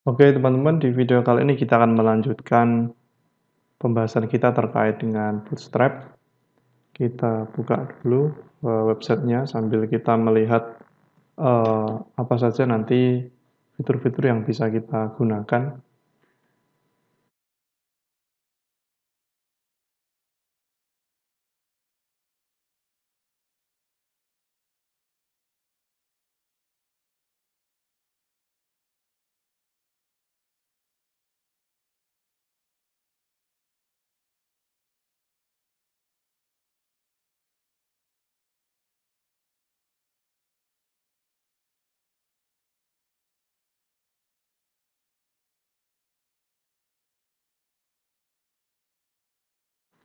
Oke teman-teman, di video kali ini kita akan melanjutkan pembahasan kita terkait dengan Bootstrap. Kita buka dulu websitenya sambil kita melihat apa saja nanti fitur-fitur yang bisa kita gunakan.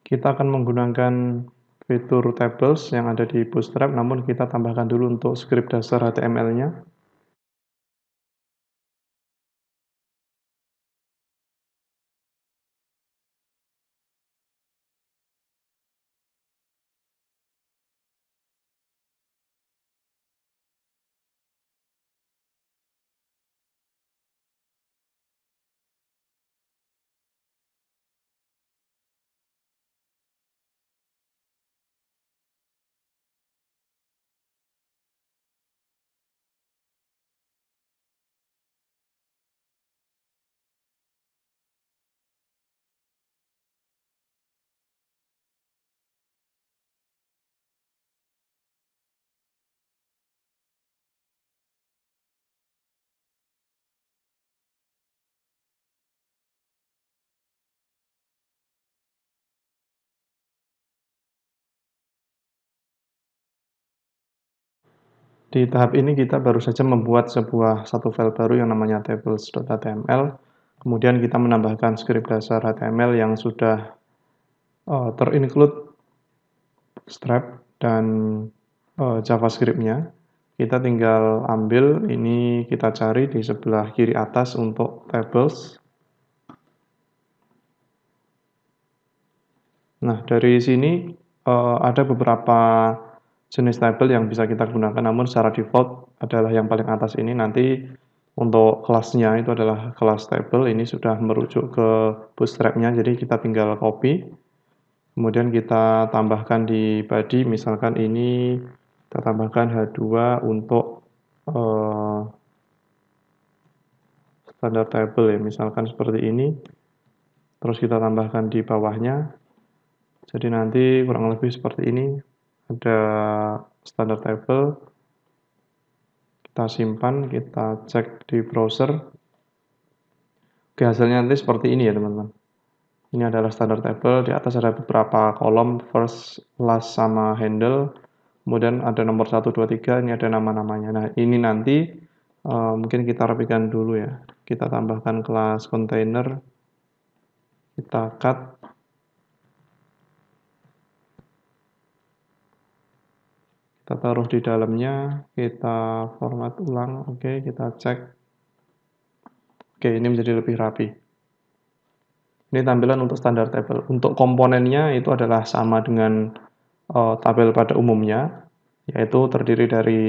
Kita akan menggunakan fitur tables yang ada di Bootstrap, namun kita tambahkan dulu untuk script dasar HTML-nya. Di tahap ini kita baru saja membuat satu file baru yang namanya tables.html. Kemudian kita menambahkan script dasar HTML yang sudah terinclude Bootstrap dan JavaScript-nya. Kita tinggal ambil ini, kita cari di sebelah kiri atas untuk tables. Nah, dari sini ada beberapa jenis tabel yang bisa kita gunakan, namun secara default adalah yang paling atas ini. Nanti untuk kelasnya itu adalah kelas table, ini sudah merujuk ke Bootstrap-nya, jadi kita tinggal copy. Kemudian kita tambahkan di body, misalkan ini kita tambahkan H2 untuk standar table ya, misalkan seperti ini. Terus kita tambahkan di bawahnya. Jadi nanti kurang lebih seperti ini. Ada standar table. Kita simpan, kita cek di browser. Oke, hasilnya nanti seperti ini ya teman-teman. Ini adalah standar table, di atas ada beberapa kolom, first, last, sama handle. Kemudian ada nomor 1, 2, 3, ini ada nama-namanya. Nah, ini nanti mungkin kita rapikan dulu ya. Kita tambahkan kelas container, kita cut. Kita taruh di dalamnya, kita format ulang, oke, kita cek. Oke, ini menjadi lebih rapi. Ini tampilan untuk standar table. Untuk komponennya itu adalah sama dengan tabel pada umumnya, yaitu terdiri dari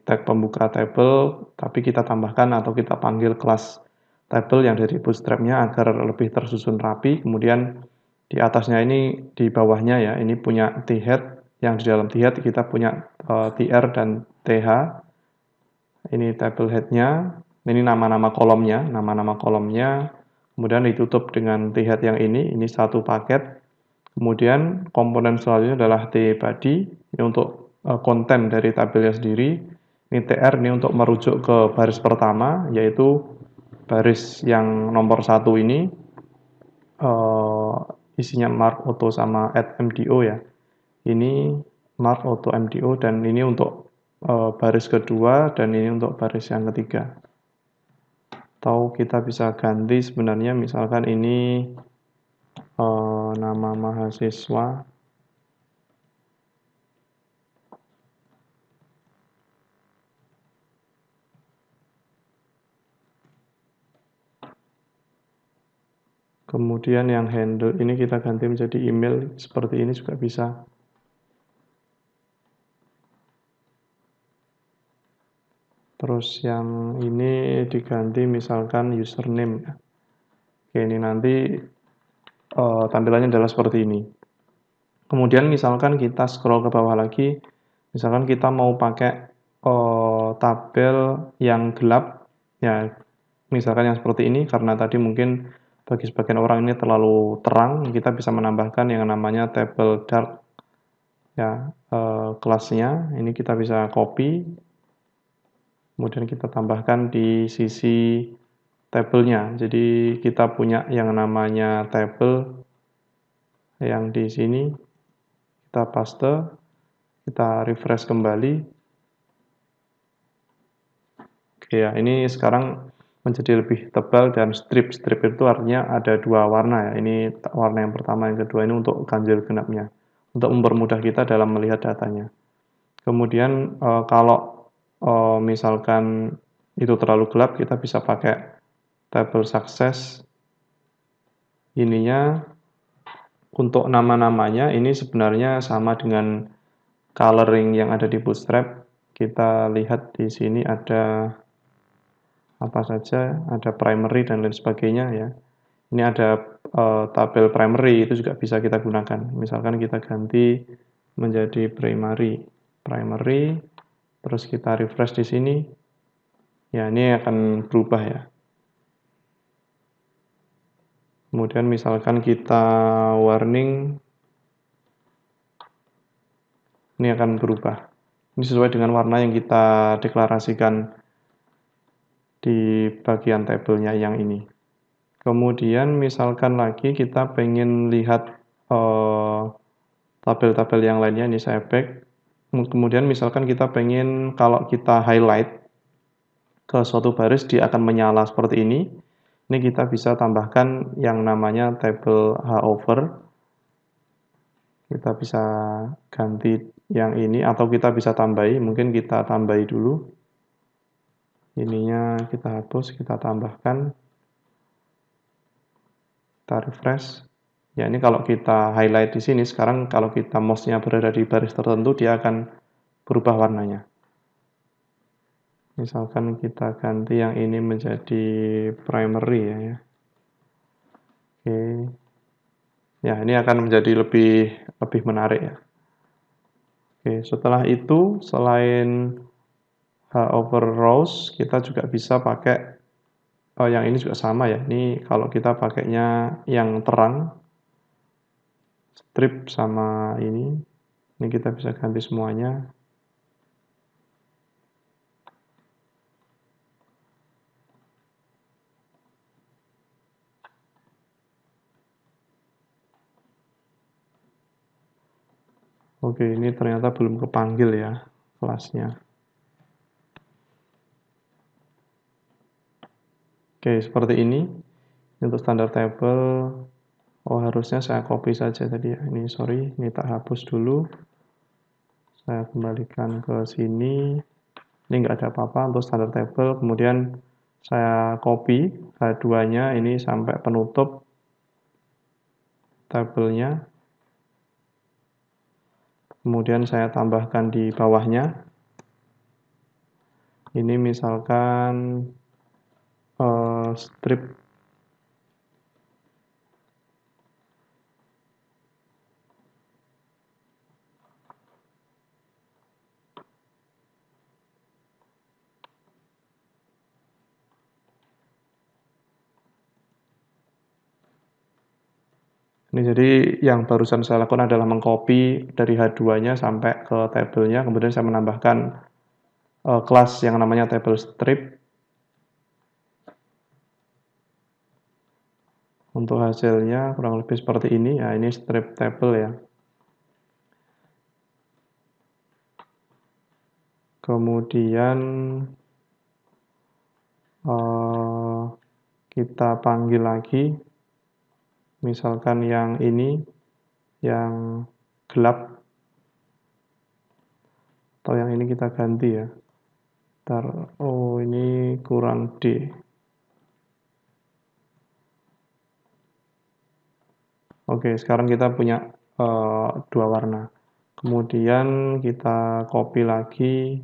tag pembuka table, tapi kita tambahkan atau kita panggil kelas table yang dari bootstrap-nya agar lebih tersusun rapi. Kemudian di atasnya ini, di bawahnya ya, ini punya t-head, yang di dalam t-head kita punya tr dan th. Ini table head-nya, ini nama-nama kolomnya, kemudian ditutup dengan t-head yang ini satu paket. Kemudian komponen selanjutnya adalah t-body, ini untuk konten dari tabelnya sendiri. Ini tr, ini untuk merujuk ke baris pertama, yaitu baris yang nomor 1 ini, isinya mark auto sama add mdo ya. Ini mark auto mdo, dan ini untuk baris kedua, dan ini untuk baris yang ketiga. Atau kita bisa ganti sebenarnya, misalkan ini nama mahasiswa. Kemudian yang handle ini kita ganti menjadi email, seperti ini juga bisa. Terus Terus yang ini diganti misalkan username. Oke, ini nanti tampilannya adalah seperti ini. Kemudian misalkan kita scroll ke bawah lagi, misalkan kita mau pakai tabel yang gelap, ya misalkan yang seperti ini, karena tadi mungkin bagi sebagian orang ini terlalu terang, kita bisa menambahkan yang namanya tabel dark, ya kelasnya. Ini kita bisa copy, kemudian kita tambahkan di sisi tabelnya. Jadi kita punya yang namanya tabel yang di sini, kita paste, kita refresh kembali. Oke ya, ini sekarang menjadi lebih tebal dan strip. Strip itu artinya ada dua warna ya. Ini warna yang pertama, yang kedua ini untuk ganjil genapnya. Untuk mempermudah kita dalam melihat datanya. Kemudian kalau misalkan itu terlalu gelap, kita bisa pakai tabel success. Ininya untuk nama-namanya ini sebenarnya sama dengan coloring yang ada di Bootstrap. Kita lihat di sini ada apa saja, ada primary dan lain sebagainya ya. Ini ada tabel primary, itu juga bisa kita gunakan. Misalkan kita ganti menjadi primary, terus kita refresh di sini. Ya, ini akan berubah ya. Kemudian misalkan kita warning, ini akan berubah. Ini sesuai dengan warna yang kita deklarasikan di bagian tabelnya yang ini. Kemudian misalkan lagi kita pengen lihat tabel-tabel yang lainnya, ini saya back. Kemudian misalkan kita pengen kalau kita highlight ke suatu baris dia akan menyala seperti ini. Ini kita bisa tambahkan yang namanya tabel hover. Kita bisa ganti yang ini atau kita bisa tambahi, mungkin kita tambahi dulu. Ininya kita hapus, kita tambahkan. Kita refresh. Ya, ini kalau kita highlight di sini, sekarang kalau kita mouse-nya berada di baris tertentu, dia akan berubah warnanya. Misalkan kita ganti yang ini menjadi primary ya. Oke. Ya, ini akan menjadi lebih menarik ya. Oke, setelah itu selain hover rows, kita juga bisa pakai yang ini juga sama ya. Ini kalau kita pakainya yang terang, strip sama ini kita bisa ganti semuanya. Oke, ini ternyata belum kepanggil ya kelasnya. Oke, seperti ini. Untuk standar table, harusnya saya copy saja tadi ya. Ini sorry, ini tak hapus dulu. Saya kembalikan ke sini. Ini nggak ada apa-apa untuk standar table. Kemudian saya copy H2-nya ini sampai penutup tabelnya. Kemudian saya tambahkan di bawahnya. Ini misalkan strip. Ini jadi yang barusan saya lakukan adalah mengcopy dari H2-nya sampai ke tabelnya, kemudian saya menambahkan kelas yang namanya table strip. Untuk hasilnya kurang lebih seperti ini, ya ini strip table ya. Kemudian kita panggil lagi, misalkan yang ini, yang gelap, atau yang ini kita ganti ya. Oh ini kurang D. Oke, sekarang kita punya dua warna. Kemudian kita copy lagi.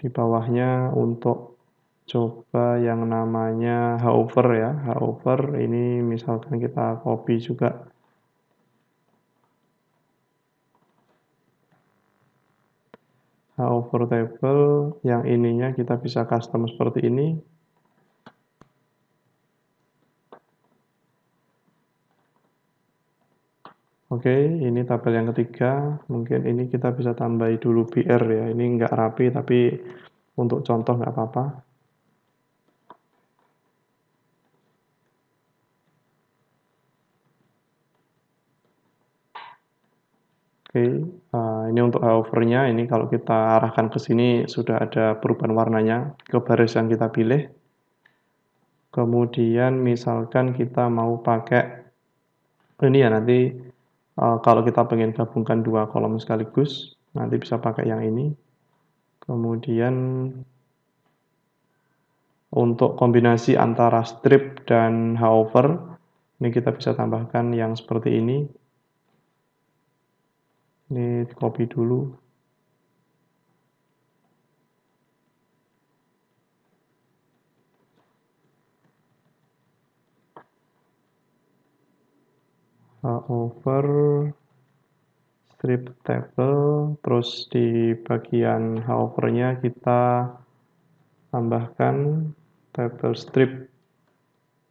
Di bawahnya untuk coba yang namanya hover ya, hover ini misalkan kita copy juga. Hover table yang ininya kita bisa custom seperti ini. Oke, ini tabel yang ketiga. Mungkin ini kita bisa tambahi dulu BR ya. Ini nggak rapi, tapi untuk contoh nggak apa-apa. Oke, ini untuk hovernya. Ini kalau kita arahkan ke sini sudah ada perubahan warnanya ke baris yang kita pilih. Kemudian misalkan kita mau pakai ini ya nanti kalau kita pengen gabungkan dua kolom sekaligus, nanti bisa pakai yang ini. Kemudian untuk kombinasi antara strip dan hover, ini kita bisa tambahkan yang seperti ini. Ini copy dulu. Hover, strip table, terus di bagian hovernya kita tambahkan table strip.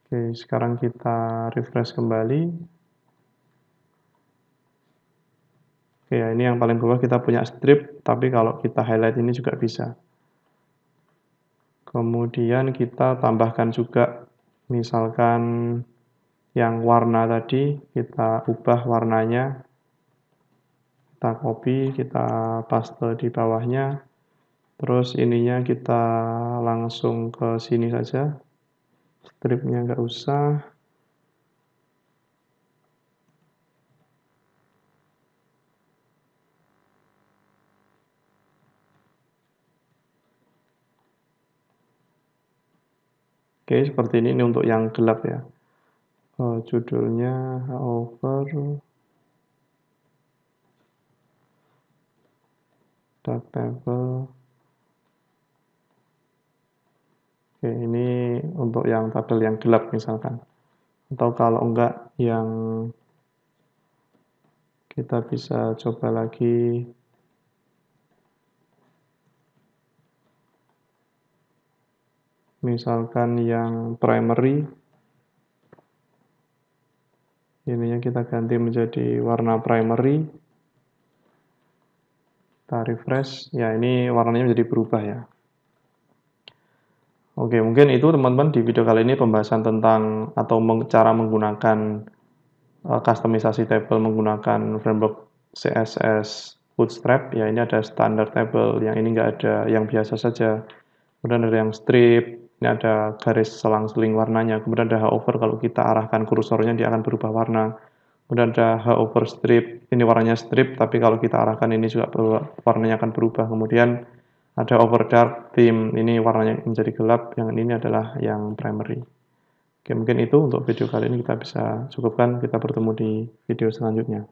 Oke, sekarang kita refresh kembali. Oke, ya, ini yang paling bawah kita punya strip, tapi kalau kita highlight ini juga bisa. Kemudian kita tambahkan juga, misalkan yang warna tadi, kita ubah warnanya, kita copy, kita paste di bawahnya, terus ininya kita langsung ke sini saja, stripnya nggak usah. Oke, seperti ini untuk yang gelap ya. Judulnya hover dark table. Oke, ini untuk yang tabel yang gelap misalkan. Atau kalau enggak yang kita bisa coba lagi. Misalkan yang primary. Ininya kita ganti menjadi warna primary. Kita refresh. Ya, ini warnanya menjadi berubah ya. Oke, mungkin itu teman-teman di video kali ini pembahasan tentang atau cara menggunakan customisasi table menggunakan framework CSS Bootstrap. Ya, ini ada standar table, yang ini nggak ada, yang biasa saja. Kemudian ada yang strip, ini ada garis selang-seling warnanya. Kemudian ada hover, kalau kita arahkan kursornya dia akan berubah warna. Kemudian ada hover strip, ini warnanya strip, tapi kalau kita arahkan ini juga warnanya akan berubah. Kemudian ada over dark theme, ini warnanya menjadi gelap, yang ini adalah yang primary. Oke, mungkin itu untuk video kali ini kita bisa cukupkan, kita bertemu di video selanjutnya.